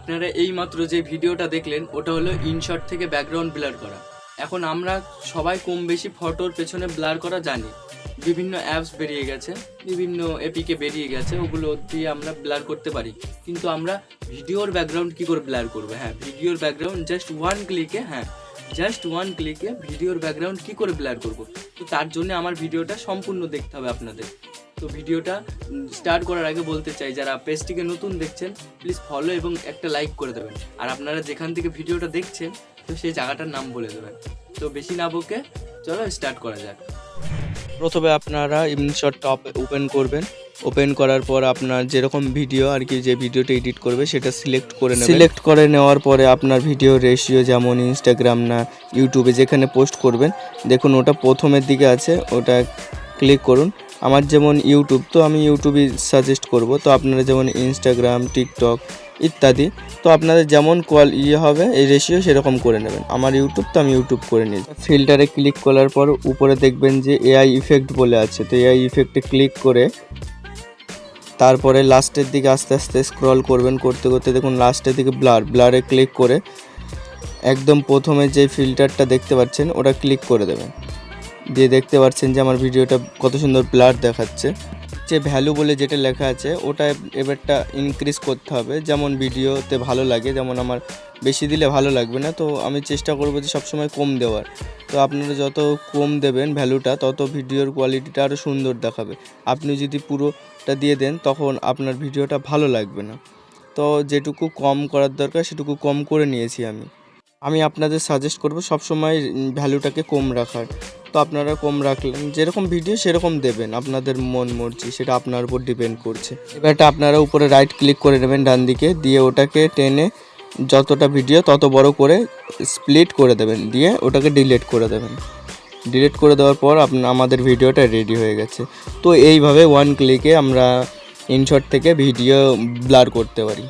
আপনারা এইমাত্র যে ভিডিওটা দেখলেন ওটা হলো ইনশট থেকে ব্যাকগ্রাউন্ড ব্লার করা। এখন আমরা সবাই কম বেশি ফটোর পেছনে ব্লার করা জানি। বিভিন্ন অ্যাপস বেরিয়ে গেছে, বিভিন্ন এপিকে বেরিয়ে গেছে, ওগুলো দিয়ে আমরা ব্লার করতে পারি। কিন্তু আমরা ভিডিওর ব্যাকগ্রাউন্ড কী করে ব্লার করবো? হ্যাঁ, ভিডিওর ব্যাকগ্রাউন্ড জাস্ট ওয়ান ক্লিকে ভিডিওর ব্যাকগ্রাউন্ড কী করে ব্লার করবো? তো তার জন্য আমার ভিডিওটা সম্পূর্ণ দেখতে হবে আপনাদের। তো ভিডিওটা স্টার্ট করার আগে বলতে চাই, যারা পেজটিকে নতুন দেখছেন প্লিজ ফলো এবং একটা লাইক করে দেবেন। আর আপনারা যেখান থেকে ভিডিওটা দেখছেন তো সেই জায়গাটার নাম বলে দেবেন। তো বেশি না বকে চলো স্টার্ট করা যাক। প্রথমে আপনারা ইনশটটা ওপেন করবেন। ওপেন করার পর আপনার যেরকম ভিডিও আর কি, যে ভিডিওটা এডিট করবে সেটা সিলেক্ট করে নেবেন। সিলেক্ট করে নেওয়ার পরে আপনার ভিডিও রেশিও, যেমন ইনস্টাগ্রাম না ইউটিউবে যেখানে পোস্ট করবেন, দেখুন ওটা প্রথমের দিকে আছে, ওটা ক্লিক করুন। আমার যেমন ইউটিউব, তো আমি ইউটিউবই সাজেস্ট করব। তো আপনারা যেমন ইনস্টাগ্রাম, টিকটক ইত্যাদি, তো আপনাদের যেমন হবে এই রেশিও সেরকম করে নেবেন। আমার ইউটিউব, তো আমি ইউটিউব করে নিয়েছি। ফিল্টারে ক্লিক করার পর উপরে দেখবেন যে এআই ইফেক্ট বলে আছে, তো এআই ইফেক্টে ক্লিক করে তারপরে লাস্টের দিকে আস্তে আস্তে স্ক্রল করবেন। করতে করতে দেখুন লাস্টের দিকে ব্লারে ক্লিক করে একদম প্রথমে যে ফিল্টারটা দেখতে পাচ্ছেন ওটা ক্লিক করে দেবেন। দিয়ে দেখতে পাচ্ছেন যে আমার ভিডিওটা কত সুন্দর ব্লার দেখাচ্ছে। যে ভ্যালু বলে যেটা লেখা আছে ওটা এবারটা ইনক্রিজ করতে হবে, যেমন ভিডিওতে ভালো লাগে। যেমন আমার বেশি দিলে ভালো লাগবে না, তো আমি চেষ্টা করব যে সবসময় কম দেওয়ার। তো আপনারা যত কম দেবেন ভ্যালুটা, তত ভিডিওর কোয়ালিটিটা আরও সুন্দর দেখাবে। আপনি যদি পুরোটা দিয়ে দেন তখন আপনার ভিডিওটা ভালো লাগবে না। তো যেটুকু কম করার দরকার সেটুকু কম করে নিয়েছি আমি আপনাদের সাজেস্ট করব সবসময় ভ্যালুটাকে কম রাখার। তো আপনারা কম রাখলেন, যেরকম ভিডিও সেরকম দেবেন, আপনাদের মন মর্জি, সেটা আপনার উপর ডিপেন্ড করছে। এবারটা আপনারা উপরে রাইট ক্লিক করে নেবেন ডান দিকে, দিয়ে ওটাকে টেনে যতটা ভিডিও তত বড় করে স্প্লিট করে দেবেন, দিয়ে ওটাকে ডিলিট করে দেবেন। ডিলিট করে দেওয়ার পর আমাদের ভিডিওটা রেডি হয়ে গেছে। তো এইভাবে ওয়ান ক্লিকে আমরা ইনশট থেকে ভিডিও ব্লার করতে পারি।